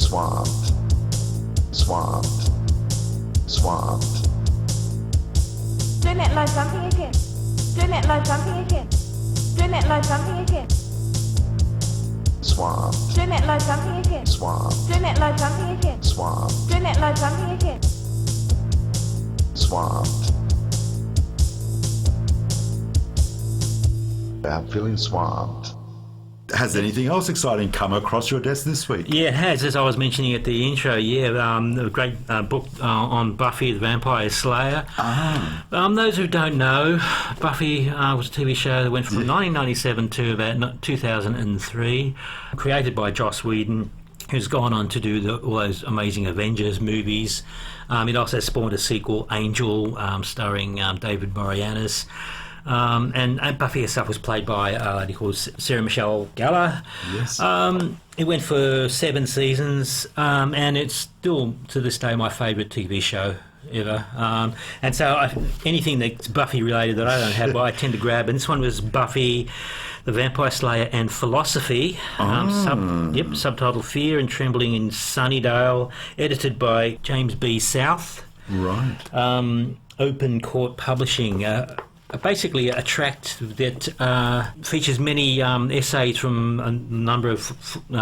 Swamped. Swamped. Swamped. Don't let life jumping again. Don't let life jumping again. Don't let life jumping again. Swamped. Don't let life jumping again. Swamped. Don't let life jumping again. Swamped. Don't let life jumping again. Swamped. I'm feeling swamped. Has anything else exciting come across your desk this week? Yeah, it has. As I was mentioning at the intro, a great book on Buffy the Vampire Slayer. Those who don't know, Buffy was a TV show that went from 1997 to about 2003, created by Joss Whedon, who's gone on to do all those amazing Avengers movies. It also spawned a sequel, Angel, starring David Boreanaz. And Buffy herself was played by a lady called Sarah Michelle Gellar. Yes. It went for 7 seasons, and it's still, to this day, my favourite TV show ever. And so anything that's Buffy related that I don't have, I tend to grab. And this one was Buffy, the Vampire Slayer and Philosophy, subtitled Fear and Trembling in Sunnydale, edited by James B. South. Right. Open Court Publishing. Basically a tract that features many essays from a number of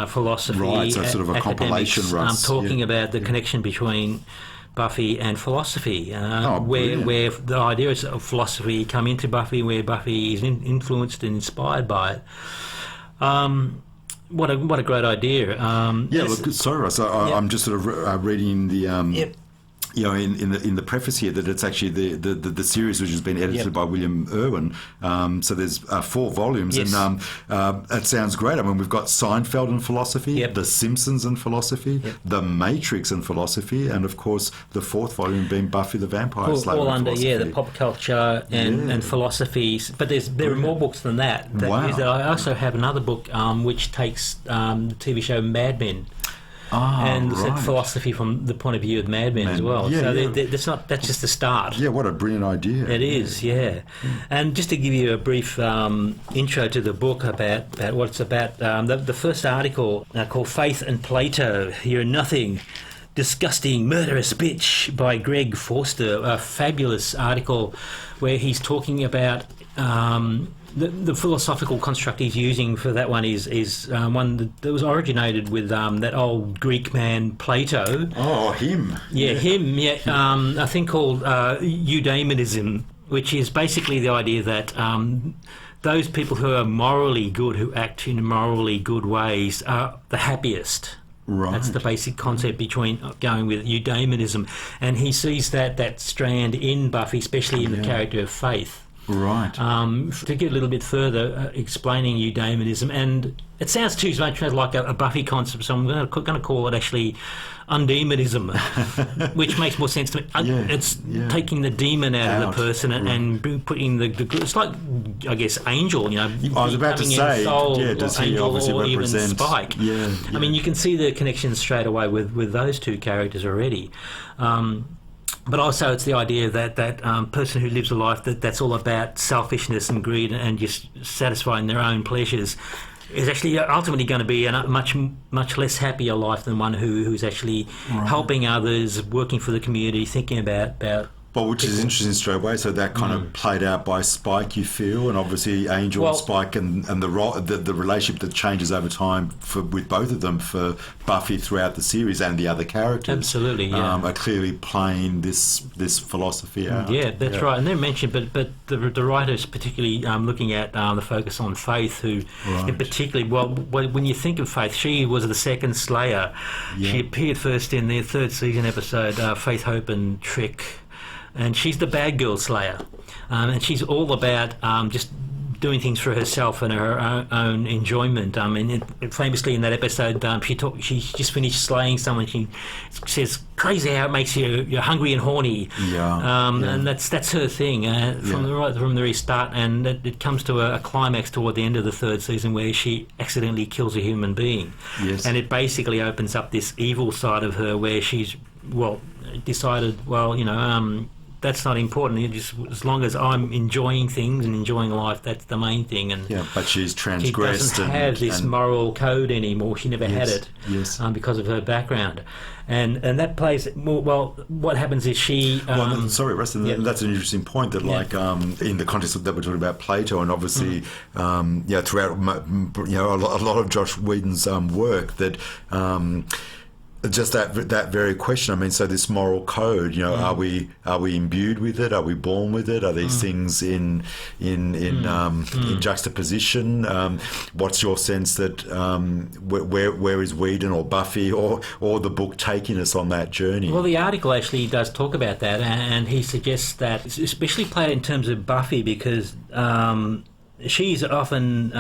philosophy so sort of a compilation, Russ. Talking about the connection between Buffy and philosophy, where the ideas of philosophy come into Buffy, where Buffy is influenced and inspired by it. What a great idea. Sorry, Russ, I'm just sort of reading the... in the preface here that it's actually the series which has been edited by William Irwin. So there's 4 volumes, and it sounds great. I mean, we've got Seinfeld and philosophy, The Simpsons and philosophy, The Matrix and philosophy, and of course the 4th volume being Buffy the Vampire Slayer. All under the pop culture and philosophy. But there are more books than that. I also have another book which takes the TV show Mad Men. Philosophy from the point of view of Mad Men as well. That's just the start. Yeah, what a brilliant idea. It is, yeah. And just to give you a brief intro to the book about what it's about, the first article called Faith and Plato, You're Nothing, Disgusting Murderous Bitch by Greg Forster, a fabulous article where he's talking about... The philosophical construct he's using for that one is one that was originated with that old Greek man Plato. Oh, him. Yeah, him. Yeah, a thing called Eudaimonism, which is basically the idea that those people who are morally good, who act in morally good ways, are the happiest. Right. That's the basic concept between going with Eudaimonism, and he sees that strand in Buffy, especially in the character of Faith. Right. To get a little bit further, explaining Eudaimonism, and it sounds too much like a Buffy concept, so I'm going to call it actually Undemonism, which makes more sense to me. It's taking the demon out of the person and putting the good. It's like, I guess, Angel. I was about to say, does he Angel obviously or represent even Spike? Yeah. I mean, you can see the connection straight away with those two characters already. But also it's the idea that person who lives a life that's all about selfishness and greed and just satisfying their own pleasures is actually ultimately going to be a much less happier life than one who's actually helping others, working for the community, thinking about But which is interesting straight away. So that kind of played out by Spike, you feel, and obviously Angel and Spike, and the relationship that changes over time with both of them for Buffy throughout the series and the other characters. Absolutely, yeah. Are clearly playing this philosophy out. Yeah, that's right. And they're mentioned, but the writers particularly looking at the focus on Faith, who in particularly, when you think of Faith, she was the second Slayer. Yeah. She appeared first in the 3rd season episode, Faith, Hope and Trick. And she's the bad girl slayer, and she's all about just doing things for herself and her own enjoyment. I mean, famously in that episode, she just finished slaying someone. She says, "Crazy how it makes you're hungry and horny." And that's her thing from the very start, and it comes to a climax toward the end of the 3rd season where she accidentally kills a human being. Yes. And it basically opens up this evil side of her where she's decided, that's not important. You just, as long as I'm enjoying things and enjoying life, that's the main thing. And but she's transgressed. She doesn't have this moral code anymore. She never had it because of her background. And that plays more, well. What happens is she. Sorry, Russ. That's an interesting point. That in the context that we're talking about Plato, and obviously, throughout a lot of Josh Whedon's work, that. Just that very question. I mean, so this moral code, are we imbued with it? Are we born with it? Are these things in juxtaposition? What's your sense that where is Whedon or Buffy or the book taking us on that journey? Well, the article actually does talk about that, and he suggests that, especially played in terms of Buffy, because. She's often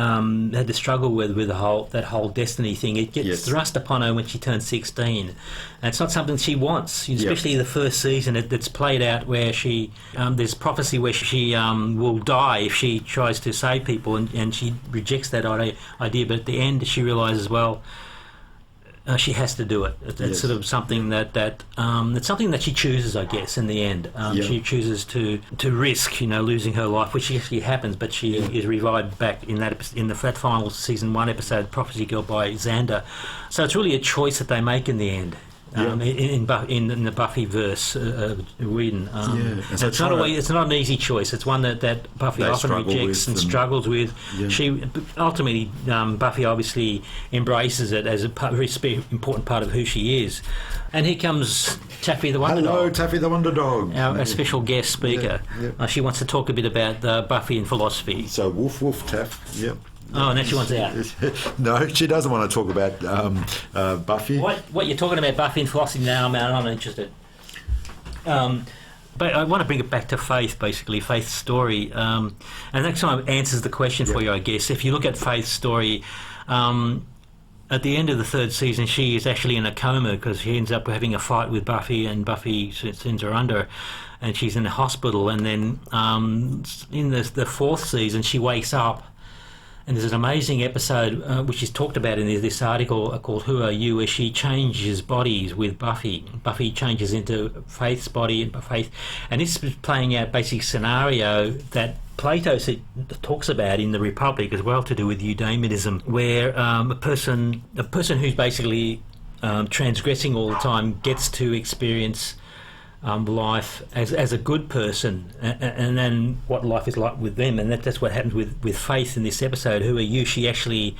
had to struggle with that whole destiny thing. It gets thrust upon her when she turns 16. And it's not something she wants, especially the first season. It's played out where she there's prophecy where she will die if she tries to save people, and she rejects that idea. But at the end, she realises, she has to do it. It's sort of something it's something that she chooses, I guess. In the end, she chooses to risk, losing her life, which actually happens. But she is revived back in the final season 1 episode, Prophecy Girl by Xander. So it's really a choice that they make in the end. In the Buffy verse, Whedon. So it's not an easy choice. It's one that Buffy often rejects and struggles with. Yeah. She ultimately, Buffy obviously embraces it as a very important part of who she is. And here comes Taffy the Wonder Dog. Hello, Taffy the Wonder Dog. Our special guest speaker. She wants to talk a bit about Buffy and philosophy. So woof woof, Taff. Yep. Oh, and now she wants out. No, she doesn't want to talk about Buffy. What you're talking about Buffy and philosophy now, man, I'm not interested. But I want to bring it back to Faith, basically, Faith's story. And that kind of answers the question for you, I guess. If you look at Faith's story, at the end of the 3rd season, she is actually in a coma because she ends up having a fight with Buffy, and Buffy sends her under, and she's in the hospital. And then in the 4th season, she wakes up. And there's an amazing episode which is talked about in this article called Who Are You?, where she changes bodies with Buffy. Buffy changes into Faith's body, and this is playing out basic scenario that Plato talks about in the Republic as well, to do with Eudaimonism, where a person who's basically transgressing all the time gets to experience life as a good person, and then what life is like with them. And that's what happens with Faith in this episode. Who Are You? She actually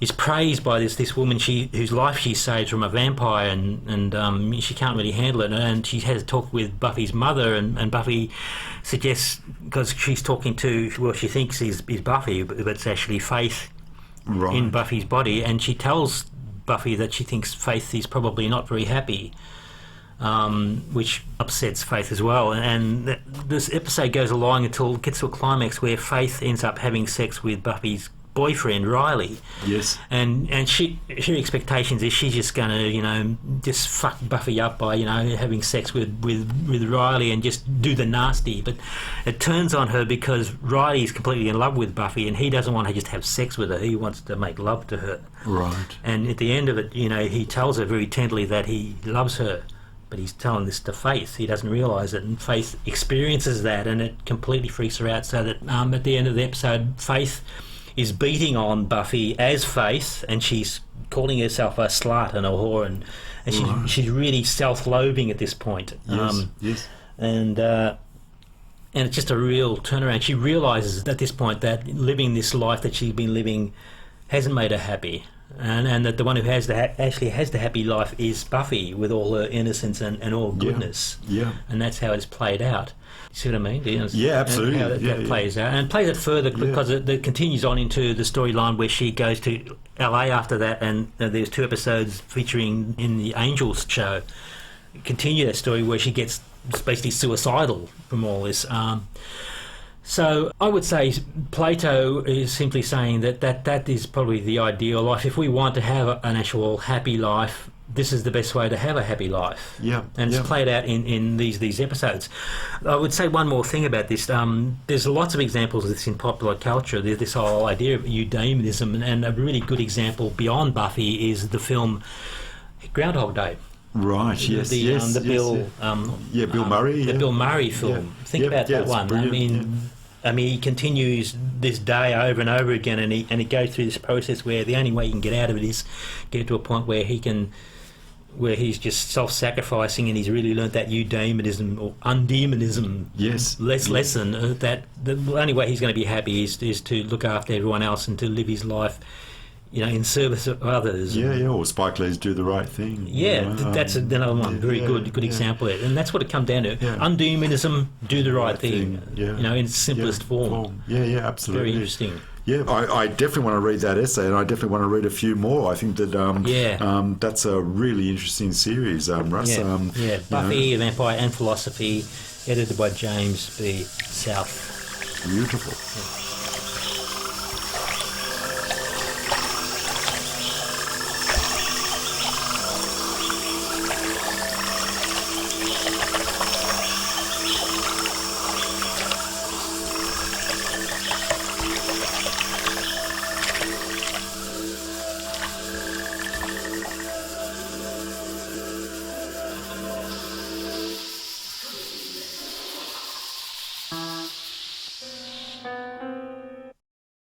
is praised by this woman whose life she saves from a vampire, and she can't really handle it. And she has a talk with Buffy's mother, and Buffy suggests, because she's talking to, she thinks is Buffy, but it's actually Faith in Buffy's body, and she tells Buffy that she thinks Faith is probably not very happy. Which upsets Faith as well, and this episode goes along until it gets to a climax where Faith ends up having sex with Buffy's boyfriend Riley. Yes. And her expectations is she's just going to just fuck Buffy up by having sex with Riley and just do the nasty. But it turns on her because Riley is completely in love with Buffy, and he doesn't want to just have sex with her. He wants to make love to her. Right. And at the end of it, he tells her very tenderly that he loves her. But he's telling this to Faith. He doesn't realise it, and Faith experiences that, and it completely freaks her out. So that at the end of the episode, Faith is beating on Buffy as Faith, and she's calling herself a slut and a whore, and she's really self-loathing at this point. Yes. And it's just a real turnaround. She realises at this point that living this life that she's been living hasn't made her happy. And that the one who actually has the happy life is Buffy, with all her innocence and all goodness. Yeah. And that's how it's played out. You see what I mean? Do you Yeah, absolutely. How that plays out. And it plays it further because it continues on into the storyline where she goes to LA after that, and there's 2 episodes featuring in the Angels show. Continue that story where she gets basically suicidal from all this. So I would say Plato is simply saying that is probably the ideal life. If we want to have an actual happy life, this is the best way to have a happy life. Yeah. And it's played out in these episodes. I would say one more thing about this. There's lots of examples of this in popular culture. There's this whole idea of Eudaimonism, and a really good example beyond Buffy is the film Groundhog Day. Right. Yes. The Bill. Bill Murray. The Bill Murray film. Yeah. Think about that one. I mean, he continues this day over and over again, and he goes through this process where the only way he can get out of it is get to a point where he's just self-sacrificing, and he's really learnt that Eudaimonism or Undemonism lesson, that the only way he's going to be happy is to look after everyone else and to live his life, in service of others. Or Spike Lee's Do the Right Thing. That's another one. Very good example of it. And that's what it comes down to. Undemonism, do the right thing. In its simplest form. Yeah, absolutely. Very interesting. Yeah, I definitely want to read that essay, and I definitely want to read a few more. I think that that's a really interesting series, Russ. Buffy, Vampire and Philosophy, edited by James B. South. Beautiful. Yeah.